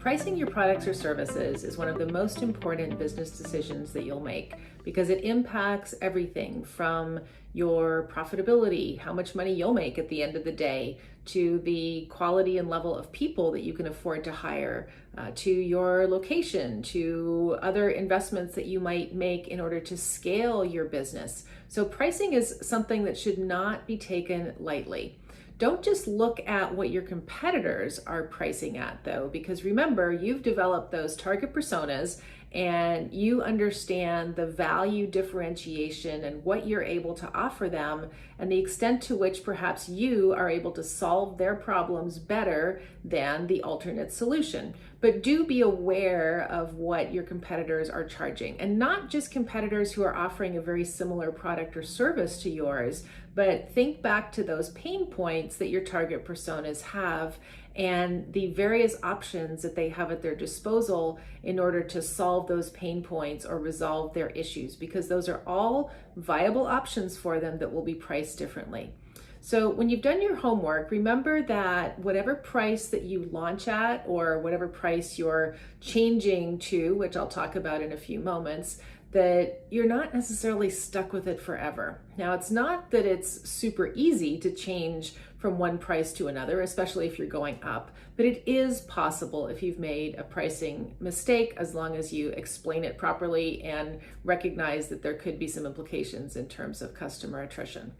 Pricing your products or services is one of the most important business decisions that you'll make because it impacts everything from your profitability, how much money you'll make at the end of the day, to the quality and level of people that you can afford to hire, to your location, to other investments that you might make in order to scale your business. So pricing is something that should not be taken lightly. Don't just look at what your competitors are pricing at though, because remember, you've developed those target personas and you understand the value differentiation and what you're able to offer them and the extent to which perhaps you are able to solve their problems better than the alternate solution. But do be aware of what your competitors are charging, and not just competitors who are offering a very similar product or service to yours, but think back to those pain points that your target personas have and the various options that they have at their disposal in order to solve those pain points or resolve their issues, because those are all viable options for them that will be priced differently. So when you've done your homework, remember that whatever price that you launch at or whatever price you're changing to, which I'll talk about in a few moments, that you're not necessarily stuck with it forever. Now, it's not that it's super easy to change from one price to another, especially if you're going up, but it is possible if you've made a pricing mistake, as long as you explain it properly and recognize that there could be some implications in terms of customer attrition.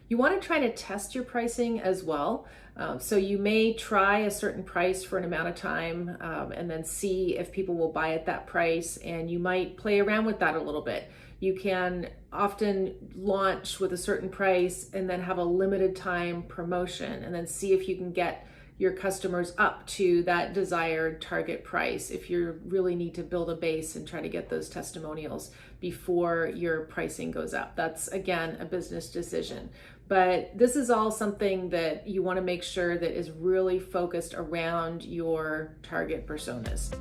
You want to try to test your pricing as well. So you may try a certain price for an amount of time and then see if people will buy at that price, and you might play around with that a little bit. You can often launch with a certain price and then have a limited time promotion and then see if you can get your customers up to that desired target price if you really need to build a base and try to get those testimonials before your pricing goes up. That's, again, a business decision. But this is all something that you want to make sure that is really focused around your target personas.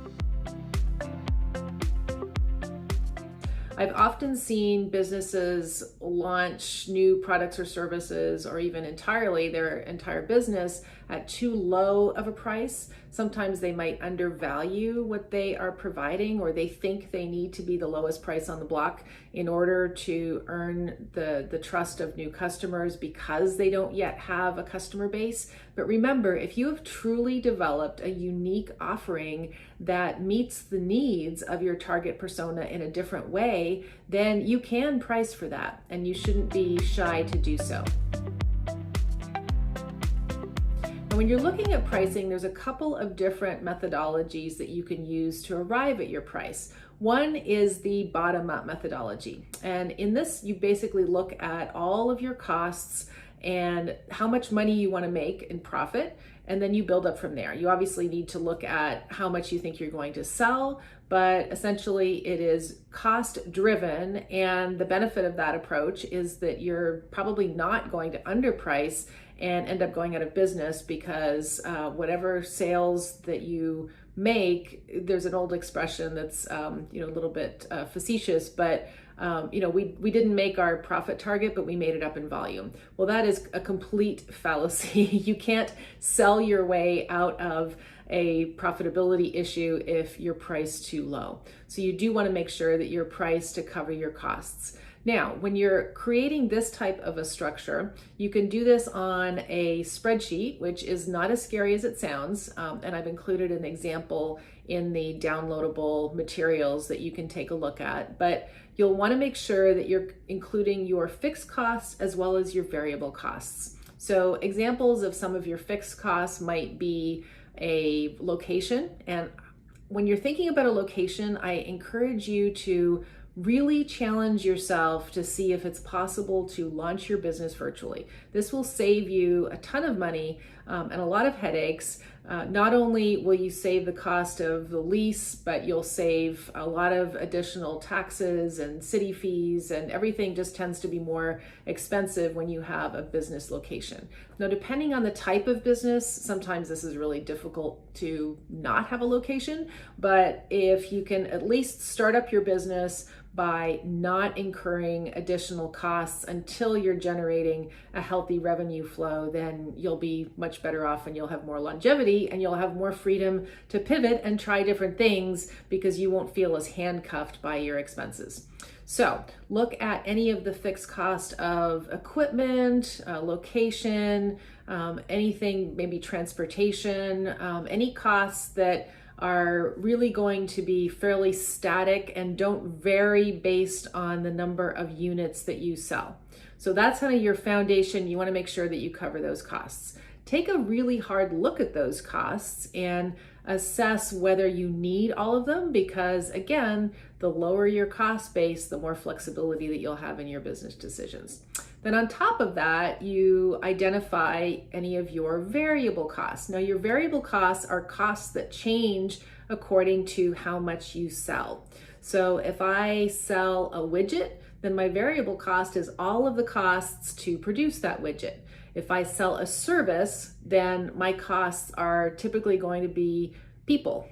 I've often seen businesses launch new products or services, or even entirely their entire business, at too low of a price. Sometimes they might undervalue what they are providing, or they think they need to be the lowest price on the block in order to earn the trust of new customers because they don't yet have a customer base. But remember, if you have truly developed a unique offering that meets the needs of your target persona in a different way, then you can price for that, and you shouldn't be shy to do so. And when you're looking at pricing, there's a couple of different methodologies that you can use to arrive at your price. One is the bottom-up methodology. And in this, you basically look at all of your costs and how much money you want to make in profit, and then you build up from there. You obviously need to look at how much you think you're going to sell, but essentially it is cost driven, and the benefit of that approach is that you're probably not going to underprice and end up going out of business because whatever sales that you make, there's an old expression that's a little bit facetious, but we didn't make our profit target, but we made it up in volume. Well, that is a complete fallacy. You can't sell your way out of a profitability issue if you're priced too low. So you do want to make sure that you're priced to cover your costs. Now, when you're creating this type of a structure, you can do this on a spreadsheet, which is not as scary as it sounds. And I've included an example in the downloadable materials that you can take a look at. But you'll want to make sure that you're including your fixed costs as well as your variable costs. So examples of some of your fixed costs might be a location. And when you're thinking about a location, I encourage you to really challenge yourself to see if it's possible to launch your business virtually. This will save you a ton of money and a lot of headaches. Not only will you save the cost of the lease, but you'll save a lot of additional taxes and city fees, and everything just tends to be more expensive when you have a business location. Now, depending on the type of business, sometimes this is really difficult to not have a location, but if you can at least start up your business, by not incurring additional costs until you're generating a healthy revenue flow, then you'll be much better off and you'll have more longevity and you'll have more freedom to pivot and try different things because you won't feel as handcuffed by your expenses. So look at any of the fixed cost of equipment, location, anything, maybe transportation, any costs that are really going to be fairly static and don't vary based on the number of units that you sell. So that's kind of your foundation. You want to make sure that you cover those costs. Take a really hard look at those costs and assess whether you need all of them, because again, the lower your cost base, the more flexibility that you'll have in your business decisions. Then on top of that, you identify any of your variable costs. Now, your variable costs are costs that change according to how much you sell. So if I sell a widget, then my variable cost is all of the costs to produce that widget. If I sell a service, then my costs are typically going to be people.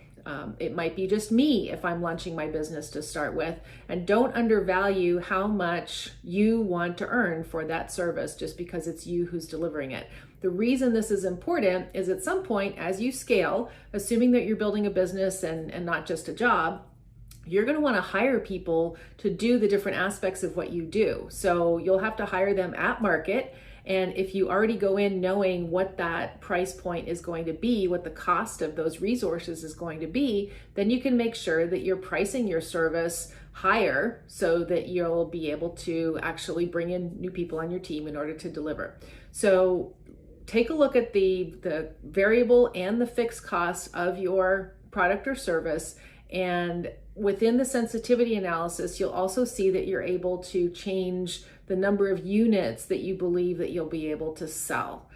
It might be just me if I'm launching my business to start with, and don't undervalue how much you want to earn for that service just because it's you who's delivering it. The reason this is important is at some point as you scale, assuming that you're building a business and not just a job, you're going to want to hire people to do the different aspects of what you do. So you'll have to hire them at market. And if you already go in knowing what that price point is going to be, what the cost of those resources is going to be, then you can make sure that you're pricing your service higher so that you'll be able to actually bring in new people on your team in order to deliver. So take a look at the variable and the fixed costs of your product or service, and within the sensitivity analysis, you'll also see that you're able to change the number of units that you believe that you'll be able to sell.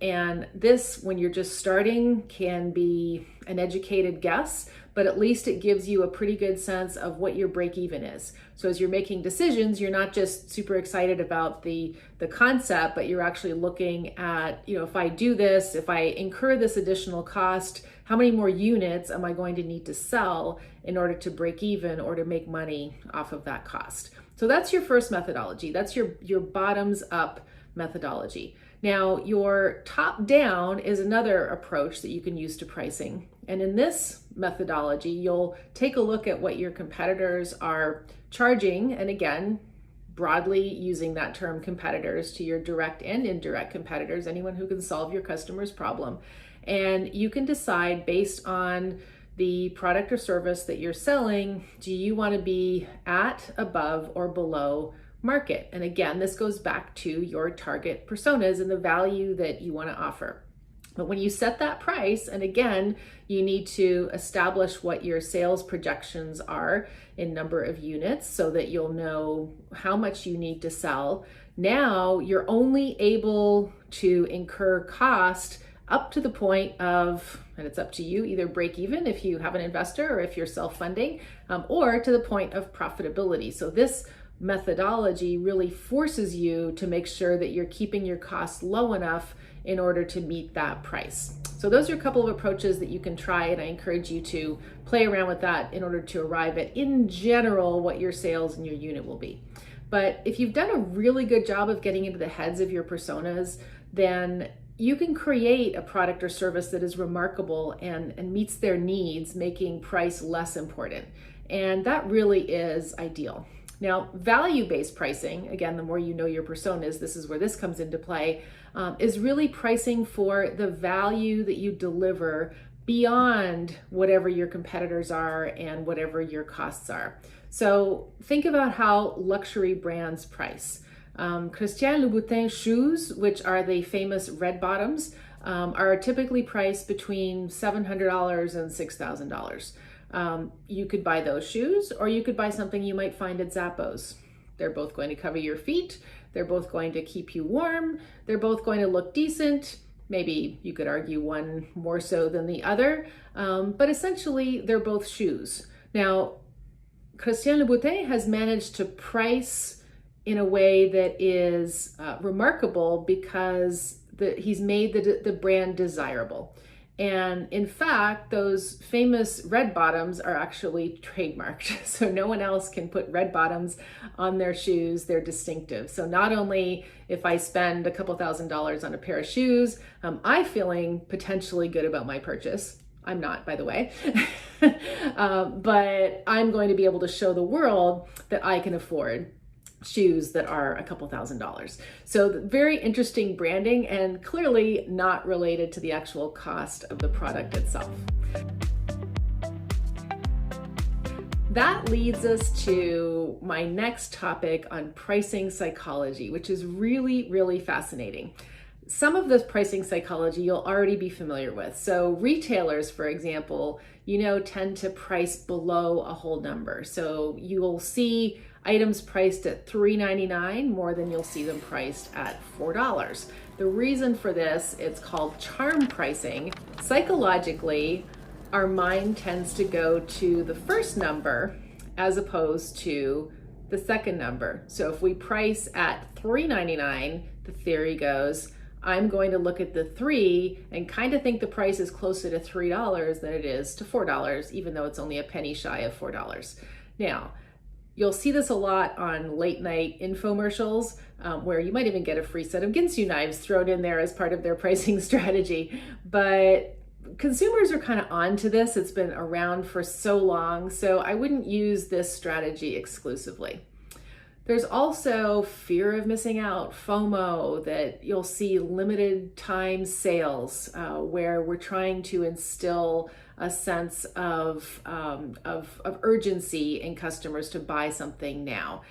And this, when you're just starting, can be an educated guess, but at least it gives you a pretty good sense of what your break even is. So as you're making decisions, you're not just super excited about the concept, but you're actually looking at, if I do this, if I incur this additional cost, how many more units am I going to need to sell in order to break even or to make money off of that cost? So that's your first methodology. That's your bottoms up methodology. Now, your top down is another approach that you can use to pricing. And in this methodology, you'll take a look at what your competitors are charging. And again, broadly using that term competitors to your direct and indirect competitors, anyone who can solve your customer's problem. And you can decide based on the product or service that you're selling, do you want to be at, above, or below market? And again, this goes back to your target personas and the value that you want to offer. But when you set that price, and again, you need to establish what your sales projections are in number of units so that you'll know how much you need to sell. Now you're only able to incur cost up to the point of, and it's up to you, either break even if you have an investor or if you're self-funding, or to the point of profitability. So this methodology really forces you to make sure that you're keeping your costs low enough in order to meet that price. So those are a couple of approaches that you can try, and I encourage you to play around with that in order to arrive at, in general, what your sales and your unit will be. But if you've done a really good job of getting into the heads of your personas, then you can create a product or service that is remarkable and meets their needs, making price less important. And that really is ideal. Now, value-based pricing, again, the more you know your personas, this is where this comes into play, is really pricing for the value that you deliver beyond whatever your competitors are and whatever your costs are. So think about how luxury brands price. Christian Louboutin shoes, which are the famous red bottoms, are typically priced between $700 and $6,000. You could buy those shoes, or you could buy something you might find at Zappos. They're both going to cover your feet. They're both going to keep you warm. They're both going to look decent. Maybe you could argue one more so than the other, but essentially they're both shoes. Now, Christian Louboutin has managed to price in a way that is remarkable because he's made the brand desirable. And in fact, those famous red bottoms are actually trademarked. So no one else can put red bottoms on their shoes. They're distinctive. So not only if I spend a couple $1,000s on a pair of shoes, I'm feeling potentially good about my purchase. I'm not, by the way, but I'm going to be able to show the world that I can afford shoes that are a couple $1,000s. So very interesting branding, and clearly not related to the actual cost of the product itself. That leads us to my next topic on pricing psychology, which is really, really fascinating. Some of this pricing psychology you'll already be familiar with. So retailers, for example, tend to price below a whole number. So you will see items priced at $3.99 more than you'll see them priced at $4. The reason for this, it's called charm pricing. Psychologically, our mind tends to go to the first number as opposed to the second number. So if we price at $3.99, the theory goes, I'm going to look at the 3 and kind of think the price is closer to $3 than it is to $4, even though it's only a penny shy of $4. Now, you'll see this a lot on late night infomercials, where you might even get a free set of Ginsu knives thrown in there as part of their pricing strategy. But consumers are kind of onto this. It's been around for so long, so I wouldn't use this strategy exclusively. There's also fear of missing out, FOMO, that you'll see limited time sales where we're trying to instill a sense of urgency in customers to buy something now.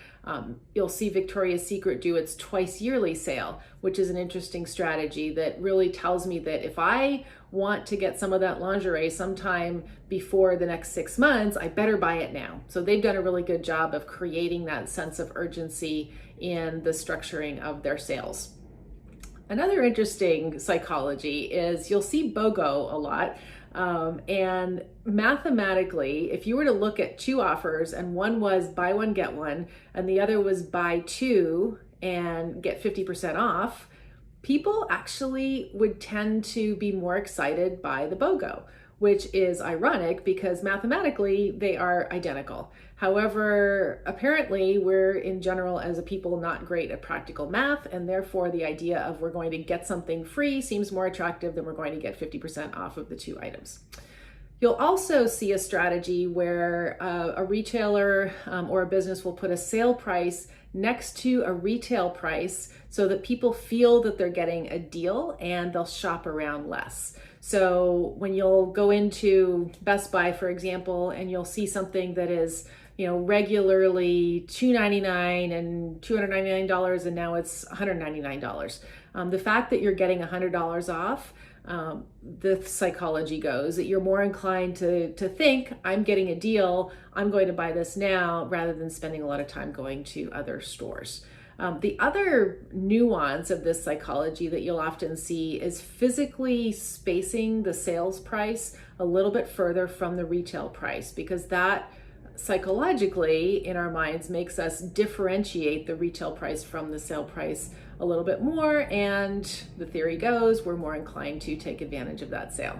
You'll see Victoria's Secret do its twice yearly sale, which is an interesting strategy that really tells me that if I want to get some of that lingerie sometime before the next 6 months, I better buy it now. So they've done a really good job of creating that sense of urgency in the structuring of their sales. Another interesting psychology is you'll see BOGO a lot. And mathematically, if you were to look at 2 offers and one was buy one, get one, and the other was buy 2 and get 50% off, people actually would tend to be more excited by the BOGO, which is ironic because mathematically they are identical. However, apparently we're in general as a people not great at practical math, and therefore the idea of we're going to get something free seems more attractive than we're going to get 50% off of the 2 items. You'll also see a strategy where a retailer or a business will put a sale price next to a retail price so that people feel that they're getting a deal and they'll shop around less. So when you'll go into Best Buy, for example, and you'll see something that is regularly $299 and $299 and now it's $199. The fact that you're getting $100 off, the psychology goes that you're more inclined to think, I'm getting a deal, I'm going to buy this now, rather than spending a lot of time going to other stores. The other nuance of this psychology that you'll often see is physically spacing the sales price a little bit further from the retail price, because that psychologically in our minds makes us differentiate the retail price from the sale price a little bit more, and the theory goes we're more inclined to take advantage of that sale.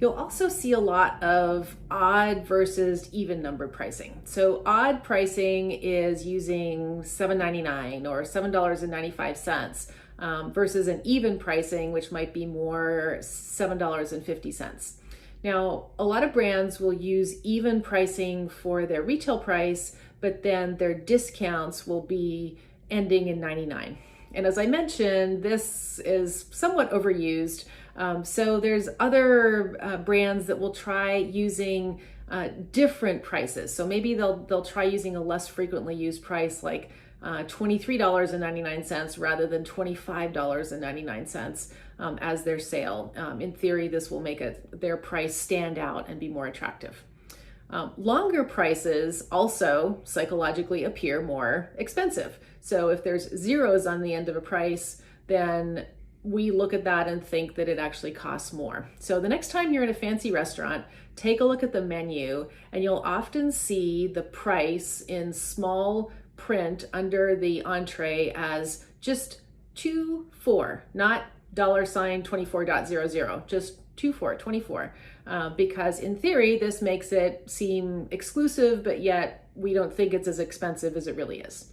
You'll also see a lot of odd versus even number pricing. So odd pricing is using $7.99 or $7.95 versus an even pricing, which might be more $7.50. Now, a lot of brands will use even pricing for their retail price, but then their discounts will be ending in 99. And as I mentioned, this is somewhat overused. So there's other brands that will try using different prices. So maybe they'll try using a less frequently used price, like $23.99 rather than $25.99 as their sale. In theory, this will make their price stand out and be more attractive. Longer prices also psychologically appear more expensive. So if there's zeros on the end of a price, then we look at that and think that it actually costs more. So the next time you're in a fancy restaurant, take a look at the menu, and you'll often see the price in small print under the entree as just $2 for, not $24.00, just 24, because in theory, this makes it seem exclusive, but yet we don't think it's as expensive as it really is.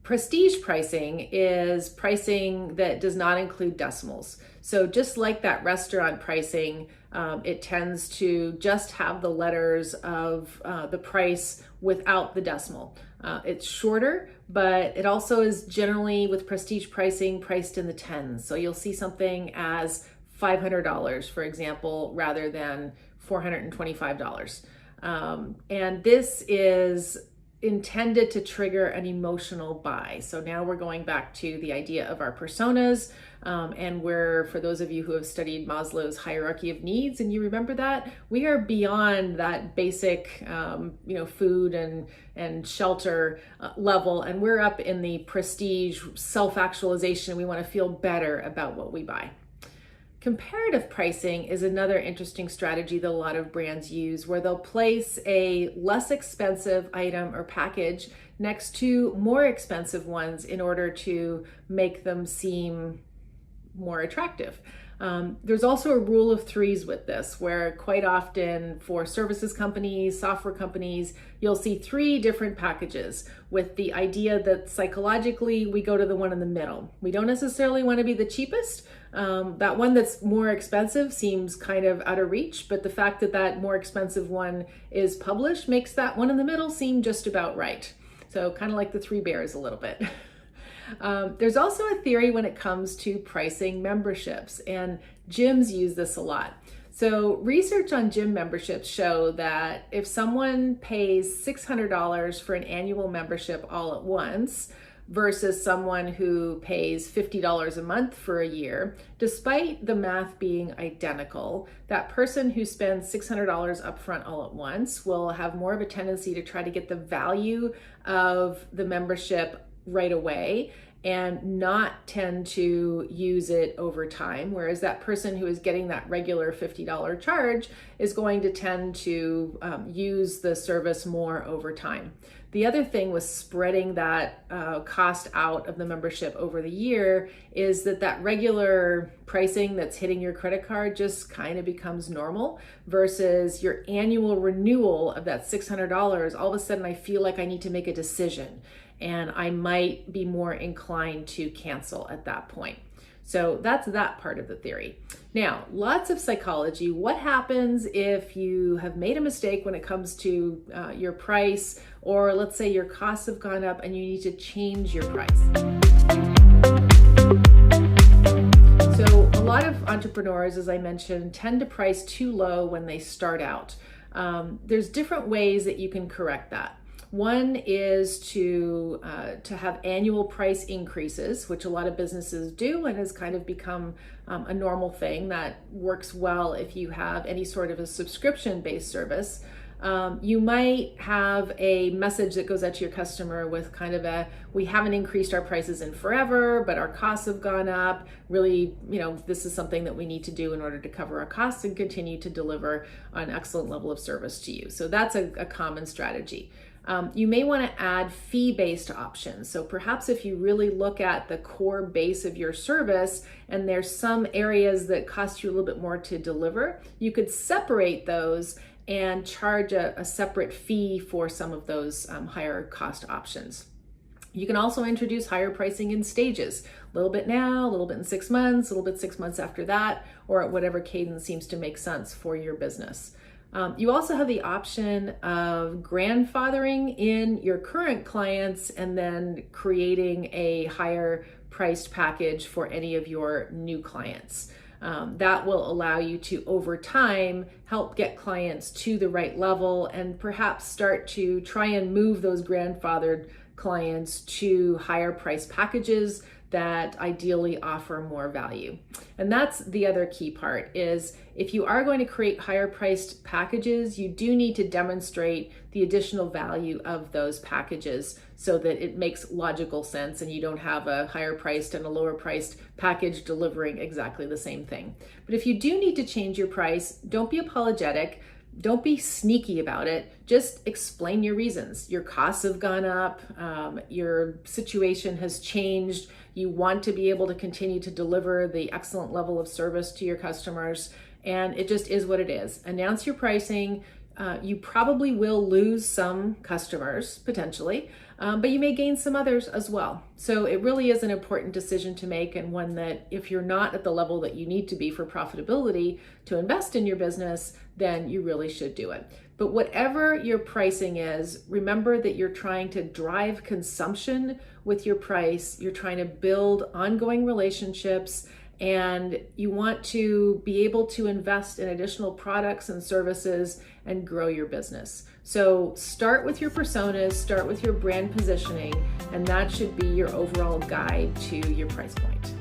Prestige pricing is pricing that does not include decimals. So just like that restaurant pricing, it tends to just have the letters of the price without the decimal. It's shorter, but it also is generally, with prestige pricing, priced in the tens. So you'll see something as $500, for example, rather than $425. And this is intended to trigger an emotional buy. So now we're going back to the idea of our personas, and we're, for those of you who have studied Maslow's hierarchy of needs, and you remember that, we are beyond that basic, food and shelter level, and we're up in the prestige self-actualization. We want to feel better about what we buy. Comparative pricing is another interesting strategy that a lot of brands use, where they'll place a less expensive item or package next to more expensive ones in order to make them seem more attractive. There's also a rule of threes with this, where quite often for services companies, software companies, you'll see 3 different packages with the idea that psychologically we go to the one in the middle. We don't necessarily want to be the cheapest. That one that's more expensive seems kind of out of reach, but the fact that that more expensive one is published makes that one in the middle seem just about right. So kind of like the 3 bears a little bit. There's also a theory when it comes to pricing memberships, and gyms use this a lot. So research on gym memberships show that if someone pays $600 for an annual membership all at once versus someone who pays $50 a month for a year, despite the math being identical, that person who spends $600 upfront all at once will have more of a tendency to try to get the value of the membership right away and not tend to use it over time, whereas that person who is getting that regular $50 charge is going to tend to use the service more over time. The other thing with spreading that cost out of the membership over the year is that regular pricing that's hitting your credit card just kind of becomes normal, versus your annual renewal of that $600. All of a sudden I feel like I need to make a decision, and I might be more inclined to cancel at that point. So that's that part of the theory. Now, lots of psychology. What happens if you have made a mistake when it comes to your price, or let's say your costs have gone up and you need to change your price? So a lot of entrepreneurs, as I mentioned, tend to price too low when they start out. There's different ways that you can correct that. One is to have annual price increases, which a lot of businesses do and has kind of become a normal thing that works well if you have any sort of a subscription-based service. You might have a message that goes out to your customer with kind of we haven't increased our prices in forever, but our costs have gone up. Really, this is something that we need to do in order to cover our costs and continue to deliver an excellent level of service to you. So that's a common strategy. You may want to add fee-based options. So perhaps if you really look at the core base of your service and there's some areas that cost you a little bit more to deliver, you could separate those and charge a separate fee for some of those higher cost options. You can also introduce higher pricing in stages, a little bit now, a little bit in 6 months, a little bit 6 months after that, or at whatever cadence seems to make sense for your business. You also have the option of grandfathering in your current clients and then creating a higher priced package for any of your new clients. That will allow you to, over time, help get clients to the right level and perhaps start to try and move those grandfathered clients to higher price packages that ideally offer more value. And that's the other key part, is if you are going to create higher priced packages, you do need to demonstrate the additional value of those packages so that it makes logical sense and you don't have a higher priced and a lower priced package delivering exactly the same thing. But if you do need to change your price, don't be apologetic. Don't be sneaky about it. Just explain your reasons. Your costs have gone up, your situation has changed. You want to be able to continue to deliver the excellent level of service to your customers, and it just is what it is. Announce your pricing. You probably will lose some customers potentially, but you may gain some others as well. So it really is an important decision to make, and one that if you're not at the level that you need to be for profitability to invest in your business, then you really should do it. But whatever your pricing is, remember that you're trying to drive consumption with your price. You're trying to build ongoing relationships, and you want to be able to invest in additional products and services and grow your business. So start with your personas, start with your brand positioning, and that should be your overall guide to your price point.